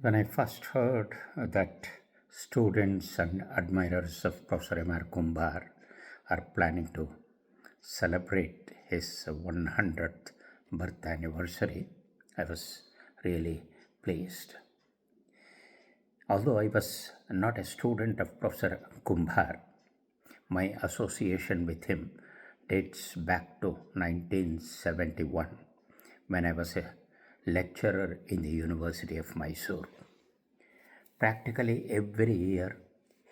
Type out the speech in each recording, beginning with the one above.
When I first heard that students and admirers of Professor M.R. Kumbar are planning to celebrate his 100th birth anniversary, I was really pleased. Although I was not a student of Professor Kumbar, my association with him dates back to 1971 when I was a lecturer in the University of Mysore. Practically every year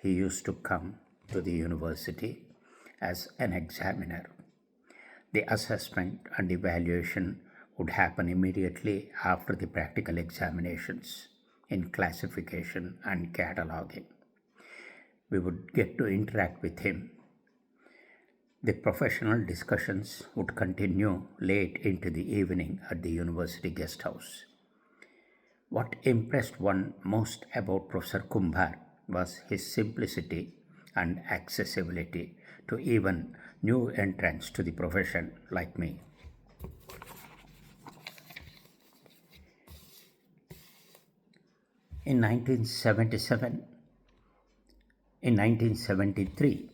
he used to come to the university as an examiner. The assessment and evaluation would happen immediately after the practical examinations in classification and cataloging. We would get to interact with him. The professional discussions would continue late into the evening at the university guest house. What impressed one most about Professor Kumbar was his simplicity and accessibility to even new entrants to the profession like me. In 1973,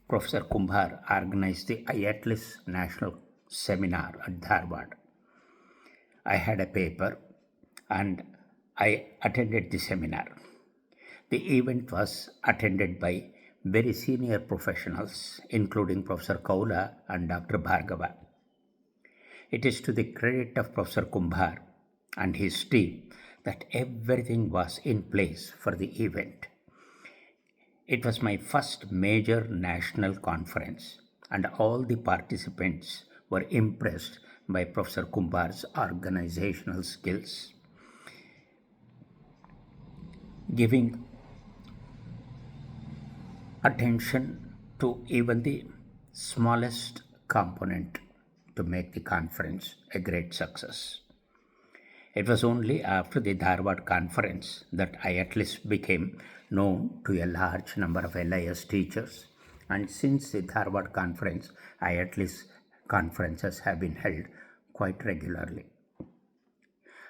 Professor Kumbar organized the IATLIS National Seminar at Dharwad. I had a paper and I attended the seminar. The event was attended by very senior professionals, including Professor Kaula and Dr. Bhargava. It is to the credit of Professor Kumbar and his team that everything was in place for the event. It was my first major national conference, and all the participants were impressed by Professor Kumbar's organizational skills, giving attention to even the smallest component to make the conference a great success. It was only after the Dharwad conference that I at least became known to a large number of LIS teachers, and since the Dharwad conference, I at least conferences have been held quite regularly.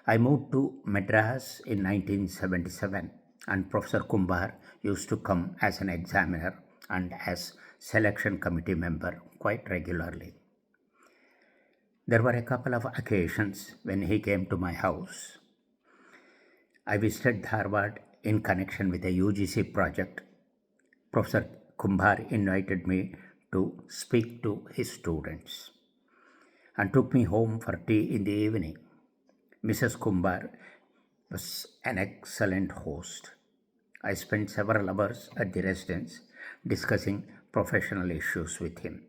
I moved to Madras in 1977, and Professor Kumbar used to come as an examiner and as selection committee member quite regularly. There were a couple of occasions when he came to my house. I visited Dharwad in connection with a UGC project. Professor Kumbar invited me to speak to his students and took me home for tea in the evening. Mrs. Kumbar was an excellent host. I spent several hours at the residence discussing professional issues with him.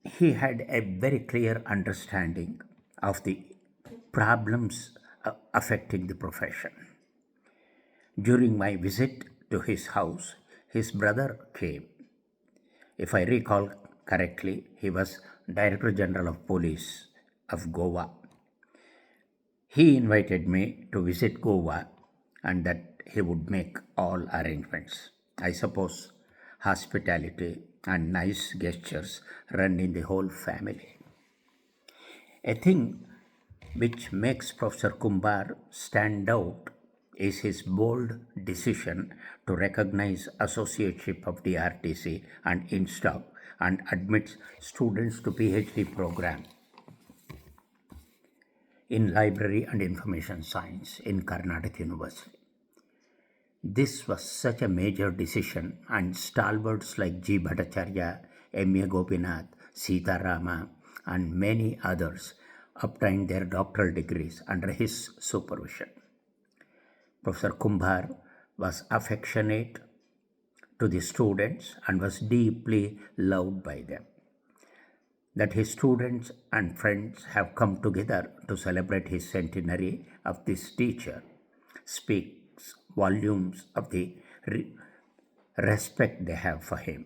He had a very clear understanding of the problems affecting the profession. During my visit to his house, his brother came. If I recall correctly, he was Director General of Police of Goa. He invited me to visit Goa and that he would make all arrangements. I suppose hospitality and nice gestures run in the whole family. A thing which makes Professor Kumbar stand out is his bold decision to recognize associateship of the RTC and INSTOC and admits students to PhD program in Library and Information Science in Karnataka University. This was such a major decision, and stalwarts like G. Bhattacharya, M. A. Gopinath, Sita Rama, and many others obtained their doctoral degrees under his supervision. Professor Kumbar was affectionate to the students and was deeply loved by them. That his students and friends have come together to celebrate his centenary of this teacher speaks volumes of the respect they have for him.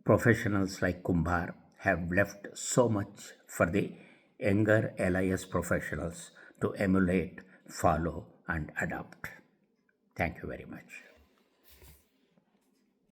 Professionals like Kumbar have left so much for the younger LIS professionals to emulate, follow, and adopt. Thank you very much.